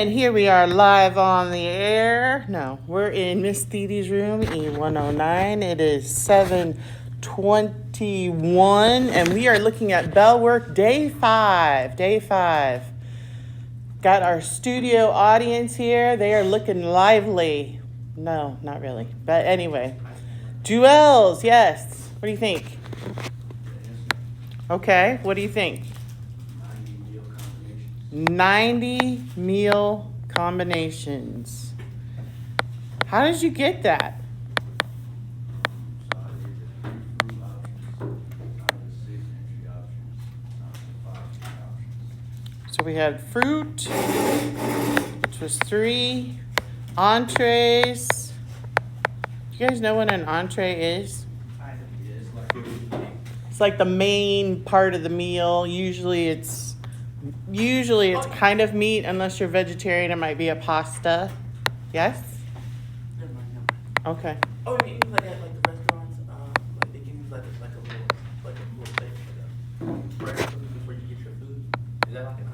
And here we are live on the air. No, we're in Miss Didi's room, E109. It is 7:21, and we are looking at bell work day 5. Got our studio audience here. They are looking lively. No, not really. But anyway, duels, yes. What do you think? Okay, what do you think? 90 meal combinations. How did you get that? So we had fruit, which was 3, entrees. Do you guys know what an entree is? It's like the main part of the meal. Usually it's kind of meat, unless you're vegetarian. It might be a pasta. Yes? Never mind. Okay. Oh, you mean like at the restaurants, like they give you like a little thing, like a bread before you get your food. Is that like an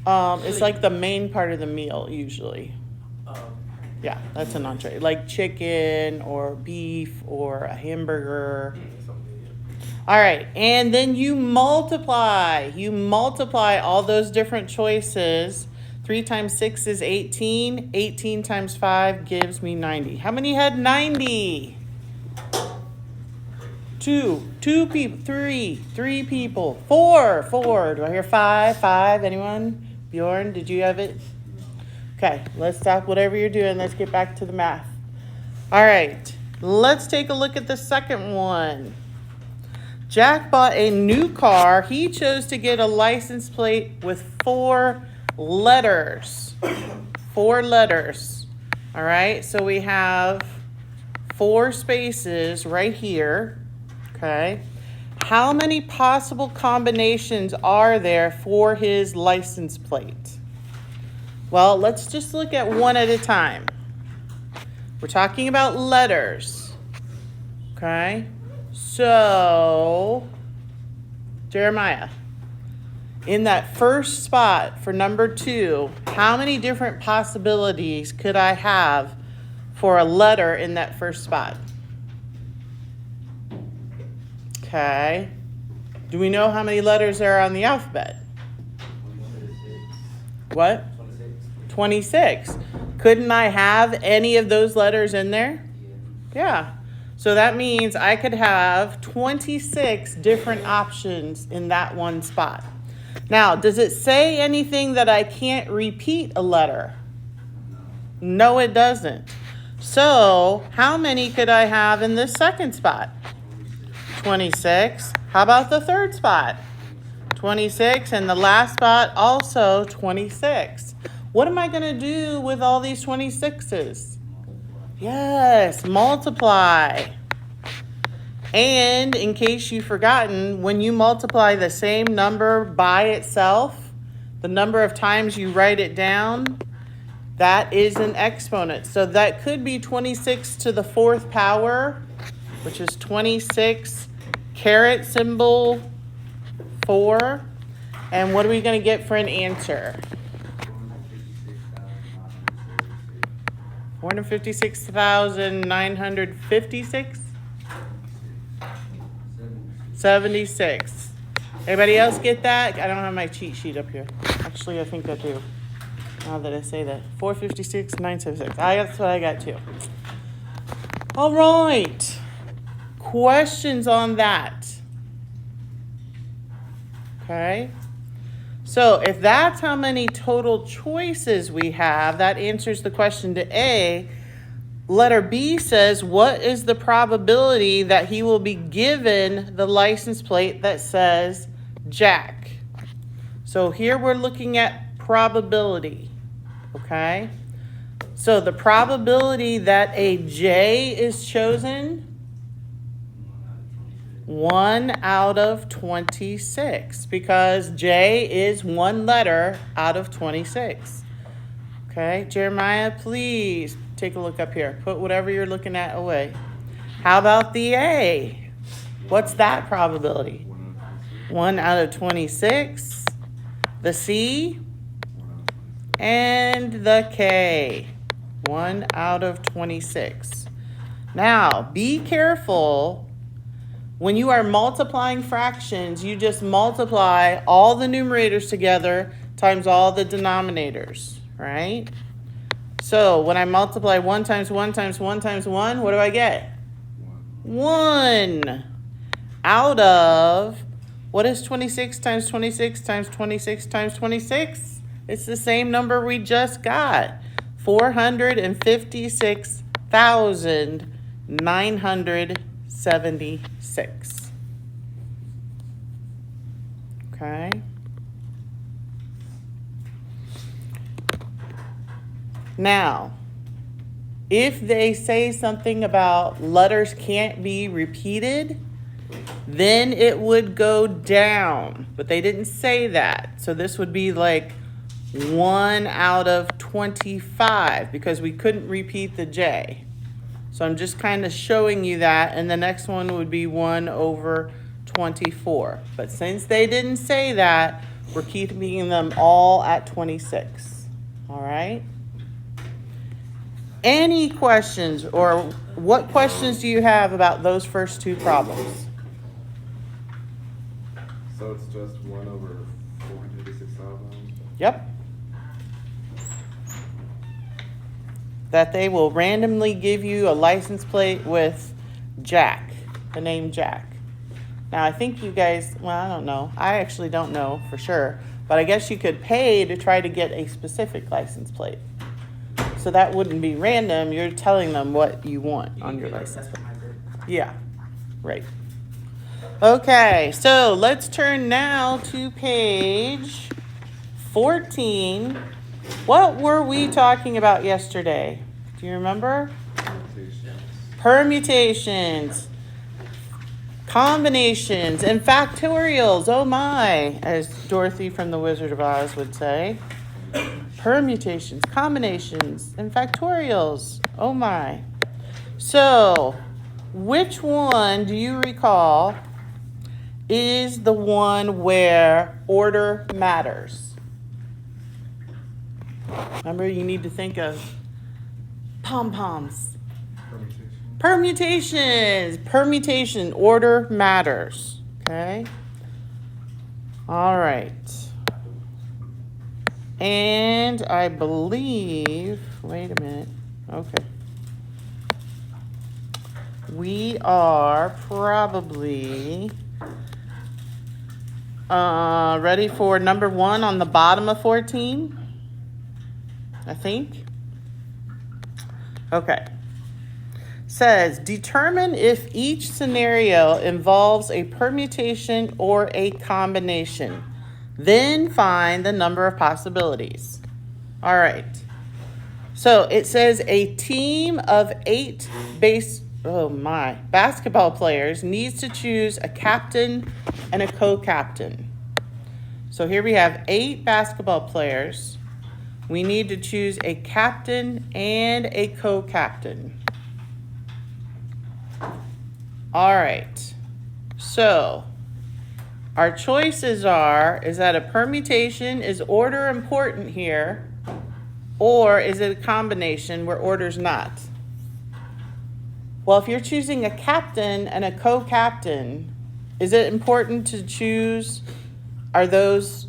entree? It's like the main part of the meal usually. Yeah, that's an entree. Like chicken or beef or a hamburger. All right, and then you multiply. You multiply all those different choices. 3 times 6 is 18. 18 times 5 gives me 90. How many had 90? 2 people. 3 people. 4. Do I hear 5? 5, anyone? Bjorn, did you have it? Okay, let's stop whatever you're doing. Let's get back to the math. All right, let's take a look at the second one. Jack bought a new car. He chose to get a license plate with 4 letters. 4 letters. All right, so we have 4 spaces right here. Okay. How many possible combinations are there for his license plate? Well, let's just look at one at a time. We're talking about letters. Okay. So, Jeremiah, in that first spot for number 2, how many different possibilities could I have for a letter in that first spot? Okay. Do we know how many letters there are on the alphabet? What? 26. Couldn't I have any of those letters in there? Yeah. So that means I could have 26 different options in that one spot. Now, does it say anything that I can't repeat a letter? No, it doesn't. So how many could I have in this second spot? 26. How about the third spot? 26. And the last spot, also 26. What am I going to do with all these 26s? Yes, multiply. And in case you've forgotten, when you multiply the same number by itself, the number of times you write it down, that is an exponent. So that could be 26 to the 4th power, which is 26 caret symbol 4. And what are we going to get for an answer? 456,956? 76. Everybody else get that? I don't have my cheat sheet up here. Actually, I think I do. Now that I say that. 456,976. That's what I got too. All right. Questions on that? Okay. So if that's how many total choices we have, that answers the question to A. Letter B says, what is the probability that he will be given the license plate that says Jack? So here we're looking at probability, okay? So the probability that a J is chosen, 1 out of 26, because J is 1 letter out of 26. Okay, Jeremiah, please take a look up here. Put whatever you're looking at away. How about the A? What's that probability? 1 out of 26. The C? and the K. 1 out of 26. Now, be careful. When you are multiplying fractions, you just multiply all the numerators together times all the denominators, right? So when I multiply 1 times 1 times 1 times 1, what do I get? 1 out of, what is 26 times 26 times 26 times 26? It's the same number we just got. 456,976. Okay. Now, if they say something about letters can't be repeated, then it would go down. But they didn't say that. So this would be like 1 out of 25 because we couldn't repeat the J. So I'm just kind of showing you that. And the next one would be 1 over 24. But since they didn't say that, we're keeping them all at 26. All right? Any questions, or what questions do you have about those first two problems? So it's just 1 over 456,000? Yep. That they will randomly give you a license plate with Jack, the name Jack. Now, I think you guys, well, I don't know. I actually don't know for sure. But I guess you could pay to try to get a specific license plate. So that wouldn't be random. You're telling them what you want on your license plate. Yeah, right. Okay, so let's turn now to page 14. What were we talking about yesterday? Do you remember? Permutations, combinations, and factorials. Oh my, as Dorothy from The Wizard of Oz would say. Permutations, combinations, and factorials. Oh my. So, which one do you recall is the one where order matters? Remember, you need to think of pom-poms. Permutations. Permutation, order matters. Okay? All right. And I believe, wait a minute. Okay. We are probably ready for number 1 on the bottom of 14, I think. Okay. Says, determine if each scenario involves a permutation or a combination. Then find the number of possibilities. All right. So it says a team of 8 basketball players needs to choose a captain and a co-captain. So here we have 8 basketball players. We need to choose a captain and a co-captain. All right. So our choices is that a permutation, is order important here, or is it a combination where order's not? Well, if you're choosing a captain and a co-captain, is it important to choose, are those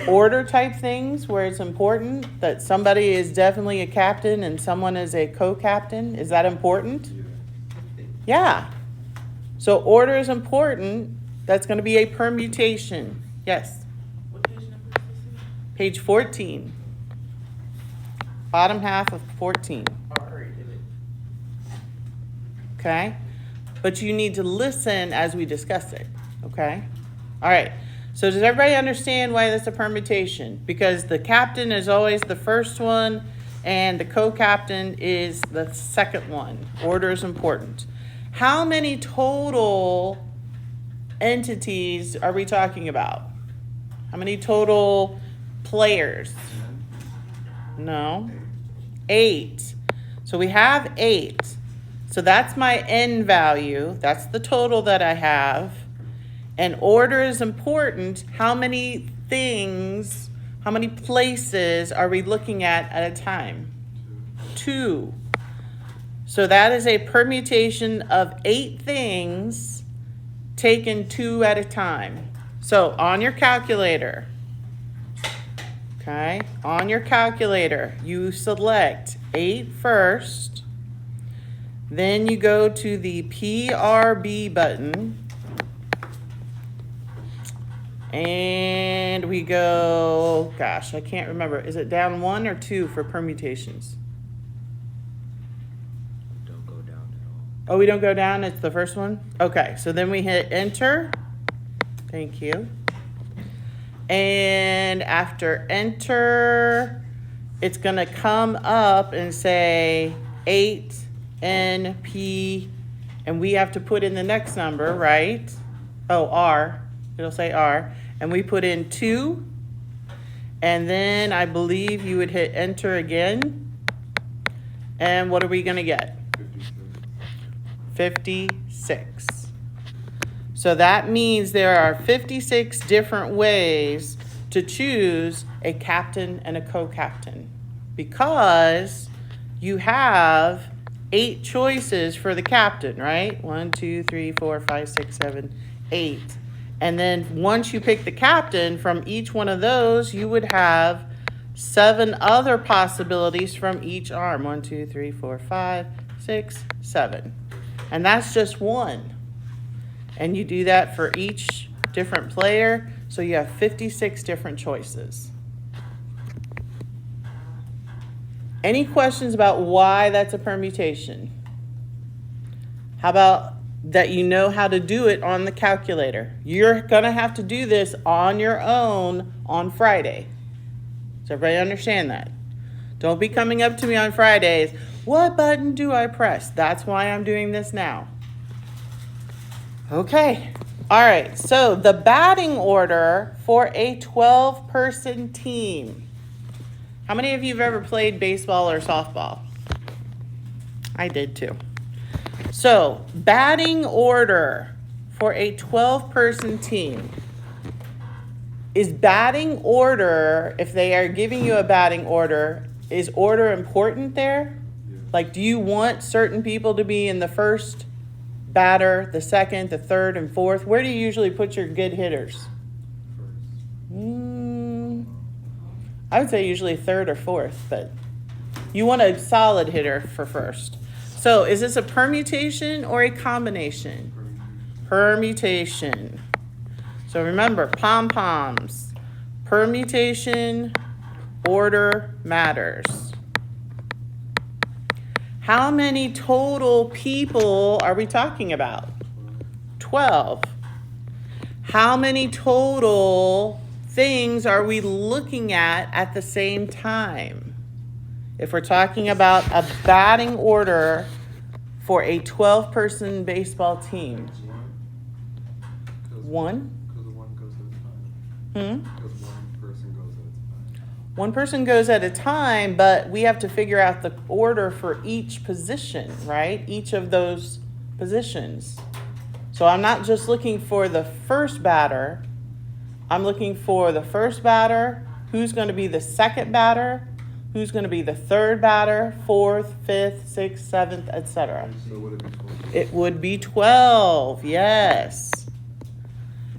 order type things where it's important that somebody is definitely a captain and someone is a co-captain? Is that important? Yeah. So order is important. That's going to be a permutation. Yes. What page number is this? Page 14. Bottom half of 14. I already did it. Okay? But you need to listen as we discuss it. Okay? All right. So does everybody understand why that's a permutation? Because the captain is always the first one and the co-captain is the second one. Order is important. How many total entities are we talking about? How many total players? No. 8. So we have 8. So that's my n value. That's the total that I have. And order is important. How many things How many places are we looking at a time? 2. So that is a permutation of 8 things taken 2 at a time. So on your calculator, okay, on your calculator, you select 8 first, then you go to the PRB button, and we go, gosh, I can't remember. Is it down 1 or 2 for permutations? Don't go down at all. Oh, we don't go down? It's the first one? Okay, so then we hit enter. Thank you. And after enter, it's going to come up and say 8NP, and we have to put in the next number, right? Oh, R. It'll say R. And we put in 2. And then I believe you would hit enter again. And what are we going to get? 56. So that means there are 56 different ways to choose a captain and a co-captain, because you have 8 choices for the captain, right? 1, 2, 3, 4, 5, 6, 7, 8. And then once you pick the captain from each one of those, you would have 7 other possibilities from each arm. 1, 2, 3, 4, 5, 6, 7. And that's just one. And you do that for each different player, so you have 56 different choices. Any questions about why that's a permutation? How about that you know how to do it on the calculator? You're going to have to do this on your own on Friday. Does everybody understand that? Don't be coming up to me on Fridays, what button do I press? That's why I'm doing this now. Okay. All right. So the batting order for a 12-person team. How many of you have ever played baseball or softball? I did too. So batting order for a 12-person team. Is batting order, if they are giving you a batting order, is order important there? Yeah. Like, do you want certain people to be in the first batter, the second, the third, and fourth? Where do you usually put your good hitters? I would say usually third or fourth, but you want a solid hitter for first. So is this a permutation or a combination? Permutation. So remember, pom-poms. Permutation, order matters. How many total people are we talking about? 12. How many total things are we looking at the same time? If we're talking about a batting order for a 12-person baseball team. One? Because one goes at a time. Because one person goes at a time. One person goes at a time, but we have to figure out the order for each position, right? Each of those positions. So I'm not just looking for the first batter. I'm looking for the first batter, who's going to be the second batter, who's going to be the third batter, fourth, fifth, sixth, seventh, etc. So would it be 12? It would be 12, yes.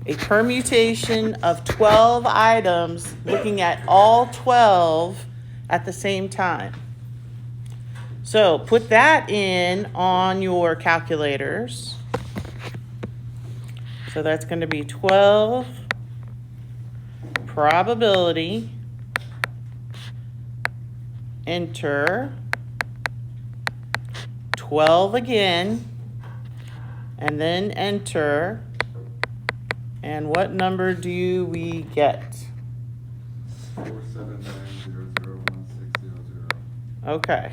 A permutation of 12 items, looking at all 12 at the same time. So put that in on your calculators. So that's going to be 12 probability, enter, 12 again, and then enter. And what number do we get? 479001600. Okay.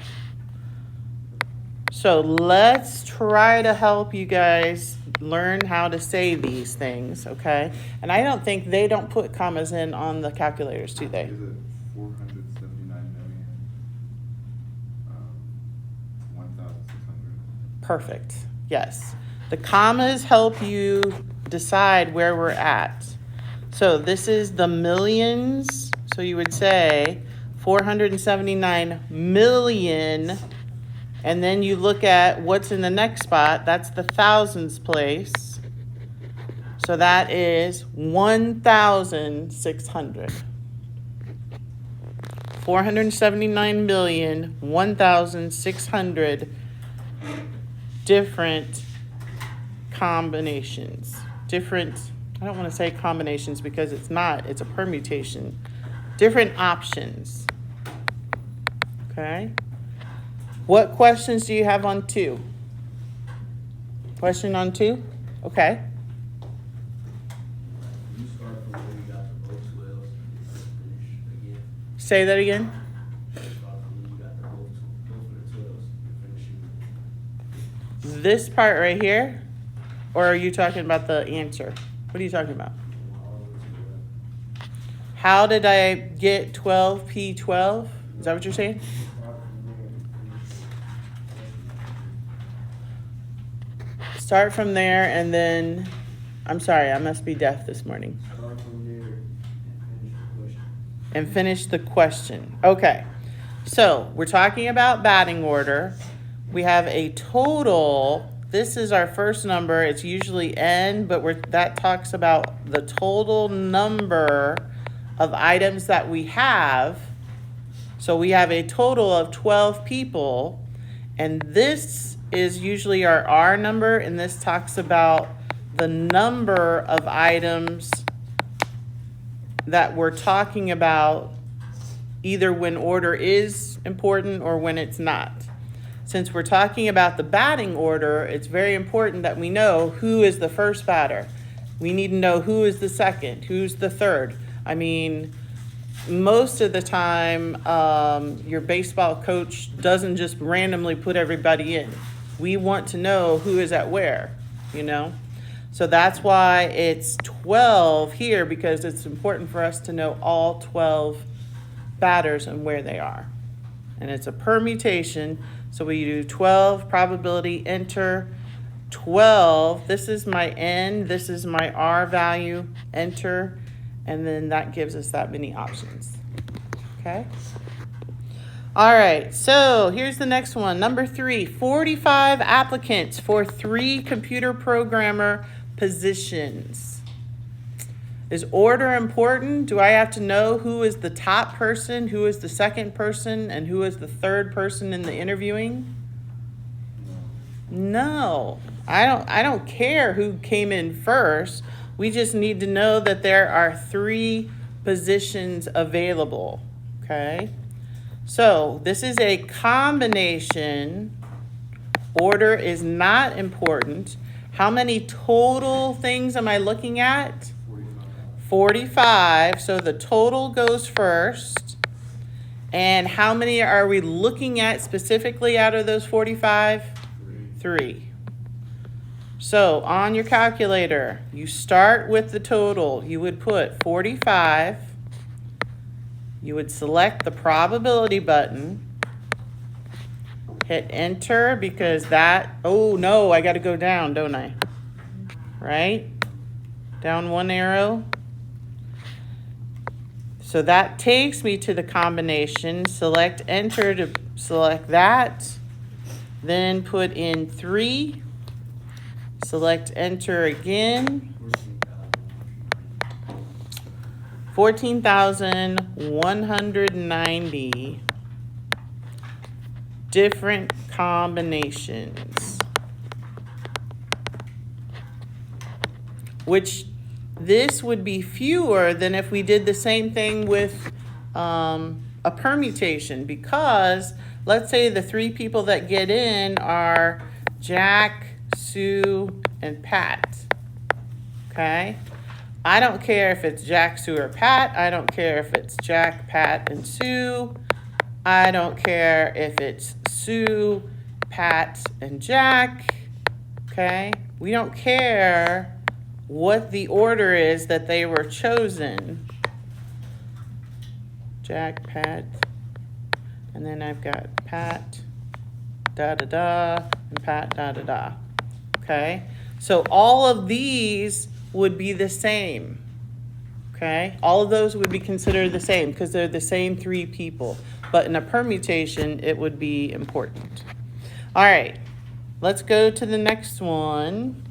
So let's try to help you guys learn how to say these things, okay? And I don't think they don't put commas in on the calculators, do they? Is it 479,1,600? Perfect. Yes. The commas help you decide where we're at. So this is the millions. So you would say 479 million, and then you look at what's in the next spot. That's the thousands place. So that is 1,600. 479 million, 1,600 different combinations. Different, I don't want to say combinations because it's not, it's a permutation. Different options. Okay? What questions do you have on 2? Question on 2? Okay. You start from where you got the both wells and finish again. Say that again. You start from where you got the both of the 12s and finish it. This part right here? Or are you talking about the answer? What are you talking about? All the way to the left. How did I get 12p12? Is that what you're saying? Start from there and finish Start from there and then, I'm sorry, I must be deaf this morning. Start from there and finish the question. And finish the question. Okay. So we're talking about batting order. We have a total. This is our first number. It's usually n, but that talks about the total number of items that we have. So we have a total of 12 people, and this is usually our R number, and this talks about the number of items that we're talking about either when order is important or when it's not. Since we're talking about the batting order, it's very important that we know who is the first batter. We need to know who is the second, who's the third. I mean, most of the time, your baseball coach doesn't just randomly put everybody in. We want to know who is at where, you know? So that's why it's 12 here, because it's important for us to know all 12 batters and where they are. And it's a permutation. So we do 12, probability, enter, 12. This is my N, this is my R value, enter, and then that gives us that many options. Okay? All right, so here's the next one. Number 3, 45 applicants for 3 computer programmer positions. Is order important? Do I have to know who is the top person, who is the second person, and who is the third person in the interviewing? No. I don't care who came in first. We just need to know that there are 3 positions available. Okay? So this is a combination. Order is not important. How many total things am I looking at? 45. So the total goes first. And how many are we looking at specifically out of those 45? 3. So on your calculator, you start with the total. You would put 45. You would select the probability button. Hit enter because that, oh no, I got to go down, don't I? Right? Down 1 arrow. So that takes me to the combination. Select enter to select that. Then put in 3. Select enter again. 14,190 different combinations. Which this would be fewer than if we did the same thing with a permutation, because let's say the 3 people that get in are Jack, Sue, and Pat. Okay? I don't care if it's Jack, Sue, or Pat. I don't care if it's Jack, Pat, and Sue. I don't care if it's Sue, Pat, and Jack. Okay? We don't care what the order is that they were chosen. Jack, Pat, and then I've got Pat, da-da-da, and Pat, da-da-da. Okay? So all of these would be the same. Okay, all of those would be considered the same because they're the same three people. But in a permutation, it would be important. All right, let's go to the next one.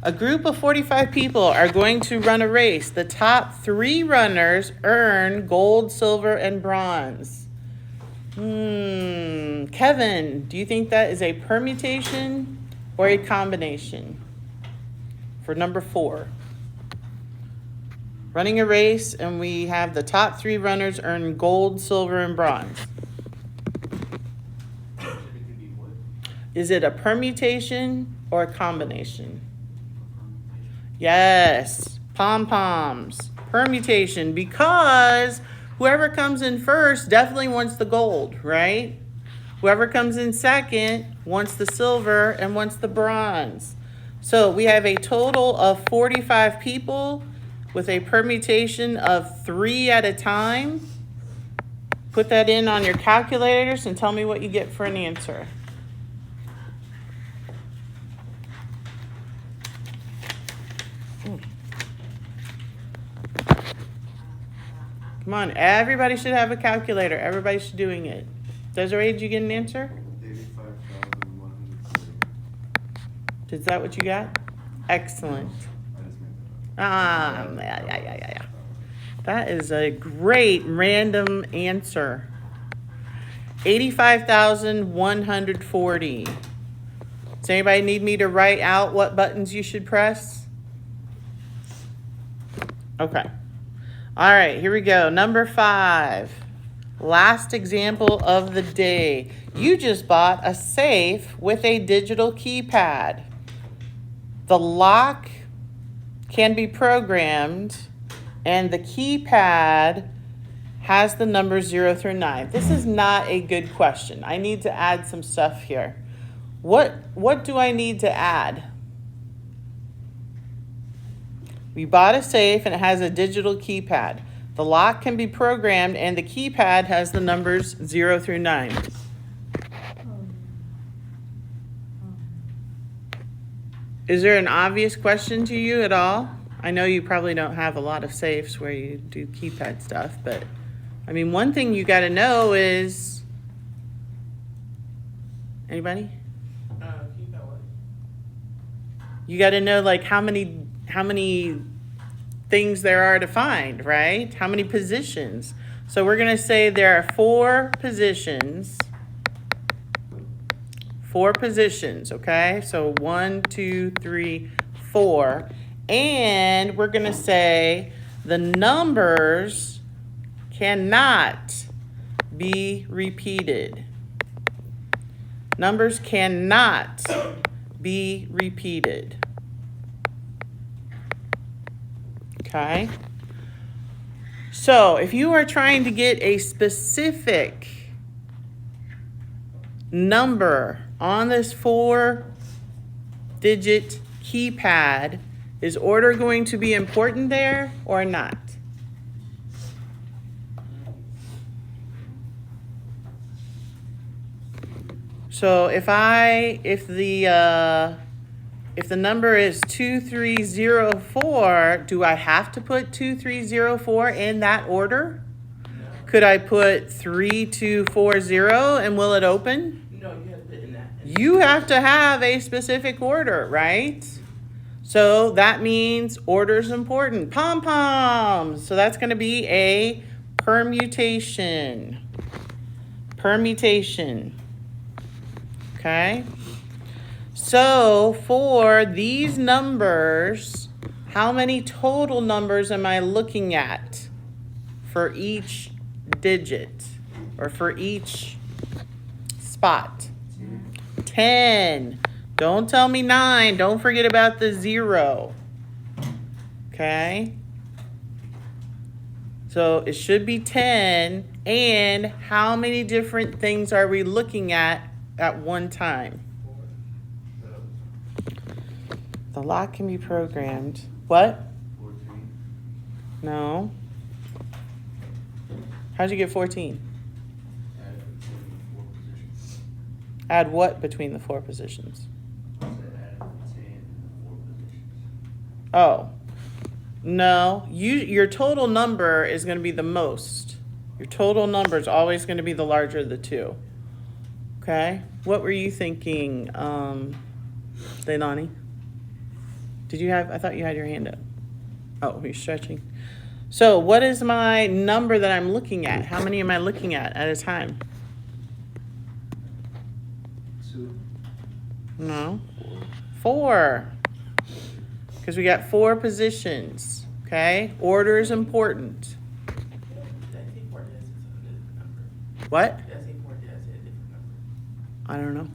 A group of 45 people are going to run a race. The top 3 runners earn gold, silver, and bronze. Kevin, do you think that is a permutation or a combination for number 4? Running a race, and we have the top 3 runners earn gold, silver, and bronze. Is it a permutation or a combination? Yes, pom-poms. Permutation, because whoever comes in first definitely wants the gold, right? Whoever comes in second wants the silver and wants the bronze. So we have a total of 45 people with a permutation of 3 at a time. Put that in on your calculators and tell me what you get for an answer. Come on, everybody should have a calculator. Everybody should doing it. Desiree, did you get an answer? 85,130. Is that what you got? Excellent. I just made that up. Yeah. That is a great random answer. 85,140. Does anybody need me to write out what buttons you should press? Okay. All right, here we go. Number 5. Last example of the day. You just bought a safe with a digital keypad. The lock can be programmed, and the keypad has the numbers 0 through 9. This is not a good question. I need to add some stuff here. What do I need to add? We bought a safe and it has a digital keypad. The lock can be programmed and the keypad has the numbers 0 through 9. Is there an obvious question to you at all? I know you probably don't have a lot of safes where you do keypad stuff, but I mean, one thing you got to know is, anybody? Keep that one. You got to know like how many things there are to find, right? How many positions? So we're going to say there are 4 positions. 4 positions, okay? So 1, 2, 3, 4. And we're going to say the numbers cannot be repeated. Numbers cannot be repeated. Okay? So if you are trying to get a specific number on this 4-digit keypad, is order going to be important there or not? So if the number is 2304, do I have to put 2304 in that order? Could I put 3240 and will it open? No, you have to put in that. You have to have a specific order, right? So that means order is important. Pom-poms. So that's going to be a permutation. Permutation. Okay? So for these numbers, how many total numbers am I looking at for each digit or for each spot? 10. Don't tell me 9. Don't forget about the 0. Okay? So it should be 10. And how many different things are we looking at one time? The lock can be programmed. What? 14. No. How'd you get 14? Add 4 positions. Add what between the 4 positions? So add 10 in the 4 positions. Oh. No, your total number is going to be the most. Your total number is always going to be the larger of the two. Okay? What were you thinking, Leilani? I thought you had your hand up. Oh, you're stretching. So what is my number that I'm looking at? How many am I looking at a time? 2. No. 4. Because we got 4 positions. Okay? Order is important. Did I say 4? Did I say a different number? What? Did I say 4? Did I say a different number? I don't know.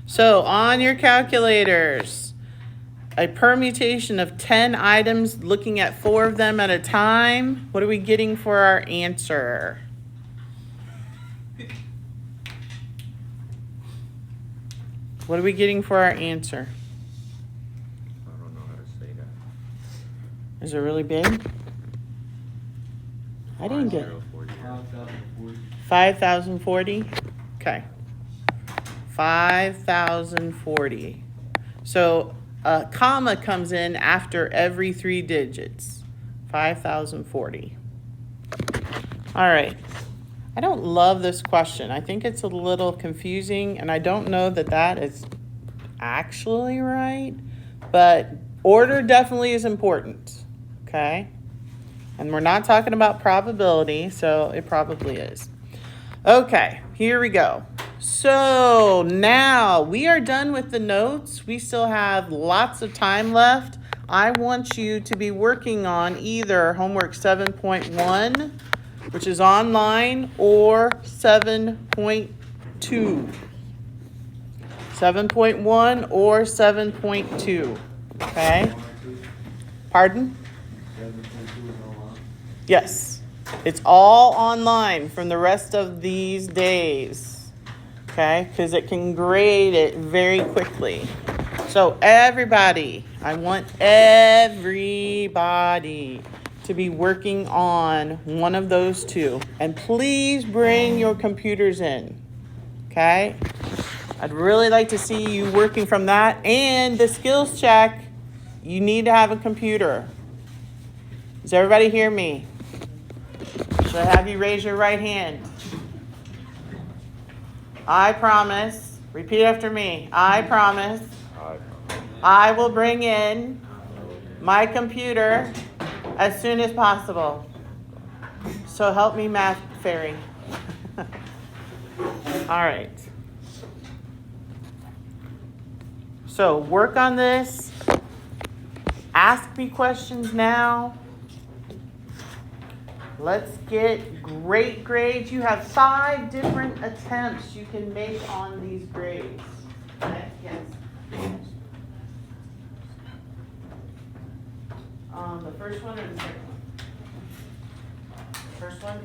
So on your calculators, a permutation of 10 items, looking at 4 of them at a time. What are we getting for our answer? What are we getting for our answer? I don't know how to say that. Is it really big? I didn't get 5040. 5,040. 5,040. Okay. 5,040. So a comma comes in after every 3 digits. 5,040. All right. I don't love this question. I think it's a little confusing, and I don't know that that is actually right, but order definitely is important, okay? And we're not talking about probability, so it probably is. Okay, here we go. So now we are done with the notes. We still have lots of time left. I want you to be working on either homework 7.1, which is online, or 7.2. 7.1 or 7.2. Okay? Pardon? 7.2 is online. Yes. It's all online from the rest of these days. Okay? Because it can grade it very quickly. So everybody, I want everybody to be working on one of those 2. And please bring your computers in. Okay? I'd really like to see you working from that. And the skills check, you need to have a computer. Does everybody hear me? Should I have you raise your right hand? I promise. Repeat after me. I promise. I will bring in my computer as soon as possible. So help me, math fairy. All right. So work on this. Ask me questions now. Let's get great grades. You have 5 different attempts you can make on these grades. Okay? Yes. The first one or the second one? First one,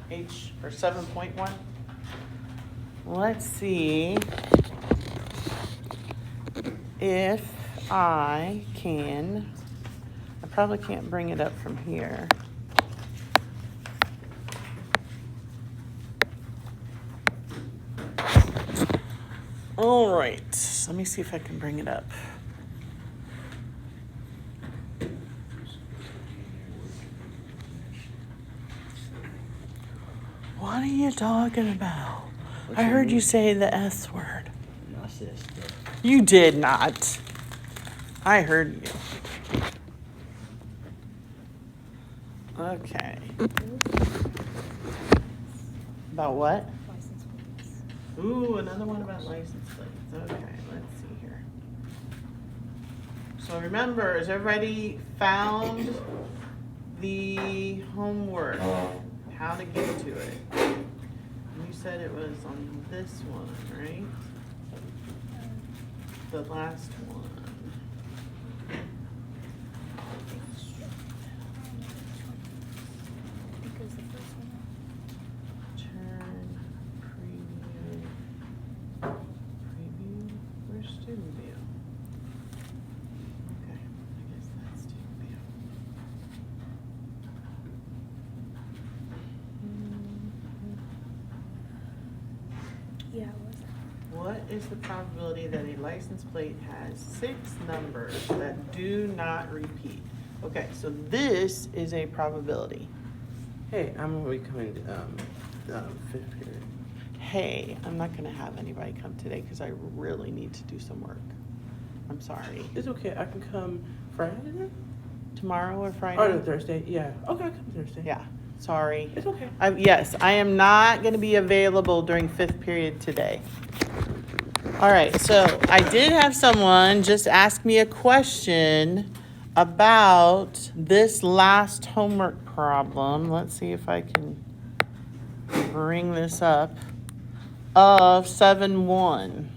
H1, or 7.1. Let's see if I can. I probably can't bring it up from here. All right, let me see if I can bring it up. What are you talking about? I heard you say the S word. I said stuff. You did not. I heard you. Okay. About what? License plates. Ooh, another one about license plates. Okay, let's see here. So remember, has everybody found the homework? How to get to it? You said it was on this one, right? The last one. Because the first one. Turn, preview, where's student view? Okay, I guess that's student view. Yeah, it was. What is the probability that a license plate has 6 numbers that do not repeat? Okay, so this is a probability. Hey, I'm gonna be coming, fifth period. Hey, I'm not gonna have anybody come today because I really need to do some work. I'm sorry. It's okay, I can come Friday then? Tomorrow or Friday? Oh, no, Thursday, yeah. Okay, I come Thursday. Yeah, sorry. It's okay. Yes, I am not gonna be available during fifth period today. All right, so I did have someone just ask me a question about this last homework problem. Let's see if I can bring this up. Of 7-1.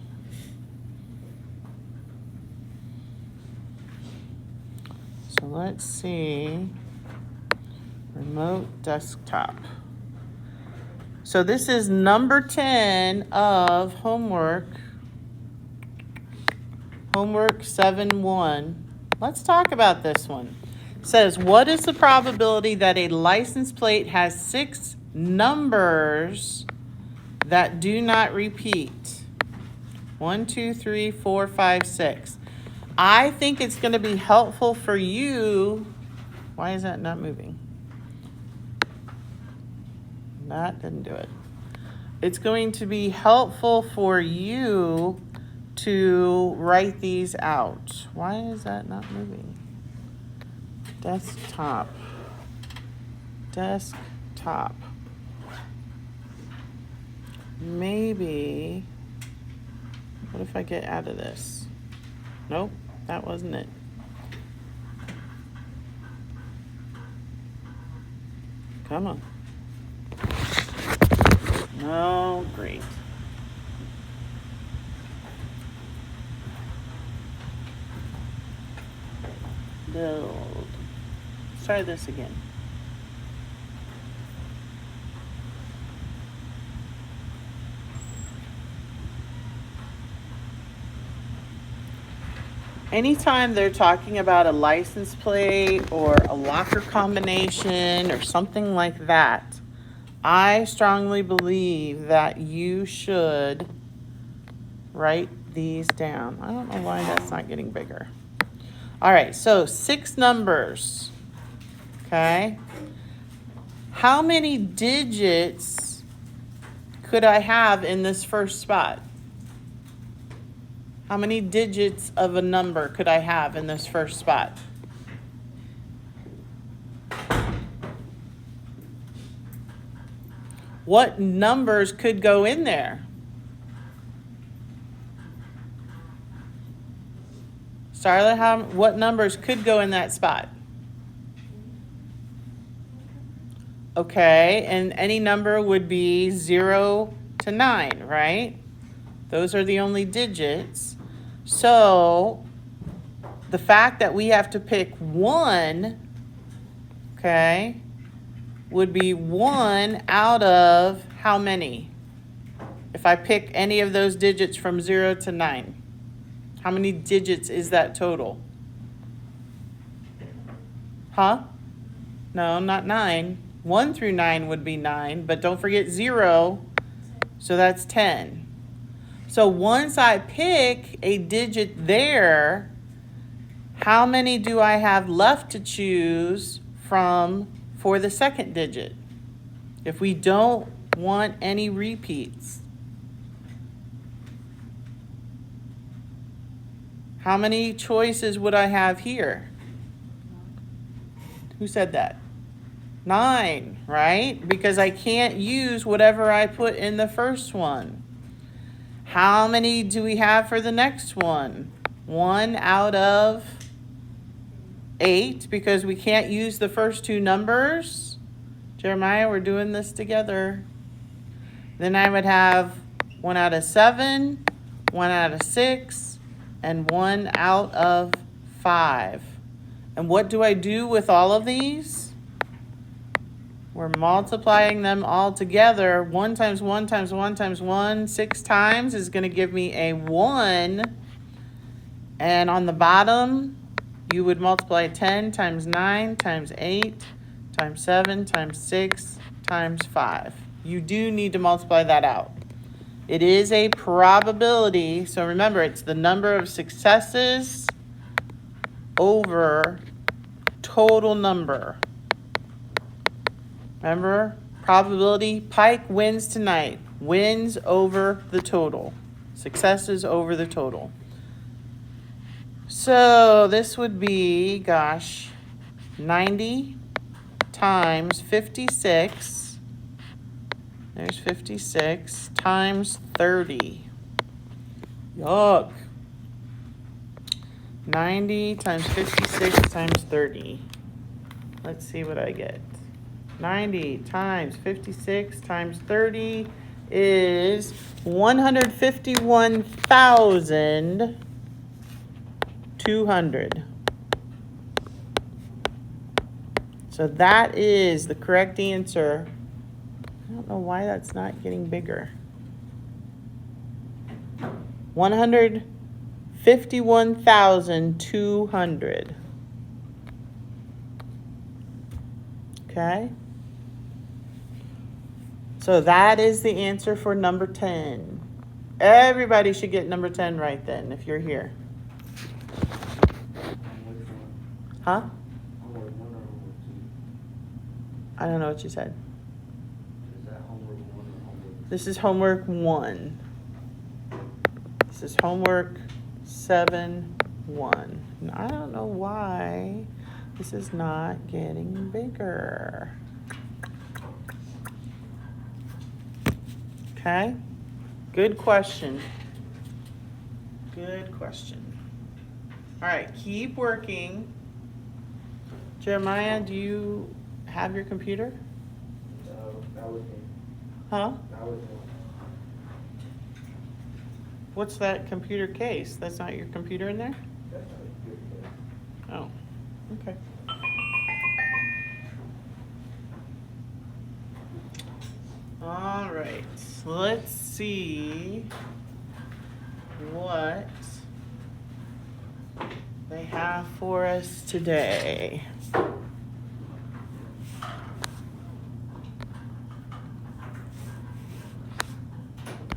So let's see. Remote desktop. So this is number 10 of homework. Homework 7-1. Let's talk about this one. It says, what is the probability that a license plate has 6 numbers that do not repeat? 1, 2, 3, 4, 5, 6. I think it's going to be helpful for you. Why is that not moving? That didn't do it. It's going to be helpful for you to write these out. Why is that not moving? Desktop. Desktop. Maybe, what if I get out of this? Nope, that wasn't it. Come on. No, great. Build. Let's try this again. Anytime they're talking about a license plate or a locker combination or something like that, I strongly believe that you should write these down. I don't know why that's not getting bigger. All right, so 6 numbers, okay? How many digits could I have in this first spot? How many digits of a number could I have in this first spot? What numbers could go in there? Starla, what numbers could go in that spot? Okay, and any number would be 0 to 9, right? Those are the only digits. So the fact that we have to pick 1, okay, would be 1 out of how many? If I pick any of those digits from 0 to 9, how many digits is that total? Huh? No, not 9. 1 through 9 would be 9, but don't forget 0, so that's 10. So once I pick a digit there, how many do I have left to choose from for the second digit? If we don't want any repeats. How many choices would I have here? Who said that? 9, right? Because I can't use whatever I put in the first one. How many do we have for the next one? 1 out of 8, because we can't use the first 2 numbers. Jeremiah, we're doing this together. Then I would have 1 out of 7, 1 out of 6, and 1 out of 5. And what do I do with all of these? We're multiplying them all together. 1 times 1 times 1 times 1, 6 times is going to give me a 1. And on the bottom, you would multiply 10 times 9 times 8 times 7 times 6 times 5. You do need to multiply that out. It is a probability. So remember, it's the number of successes over total number. Remember, probability, Pike wins tonight. Wins over the total. Successes over the total. So this would be, gosh, 90 times 56. There's 56 times 30. Yuck. 90 times 56 times 30. Let's see what I get. 90 times 56 times 30 is 151,200. So that is the correct answer. I don't know why that's not getting bigger. 151,200. Okay? So that is the answer for number 10. Everybody should get number 10 right then if you're here. Which one? Huh? Homework 1 or homework 2? I don't know what you said. Is that homework 1 or homework 2? This is homework 1. This is homework 7-1. I don't know why this is not getting bigger. Okay? Good question. Good question. All right, keep working. Jeremiah, do you have your computer? That was him. Huh? That was him. What's that computer case? That's not your computer in there? That's not a good thing. Oh, okay. All right, let's see what they have for us today.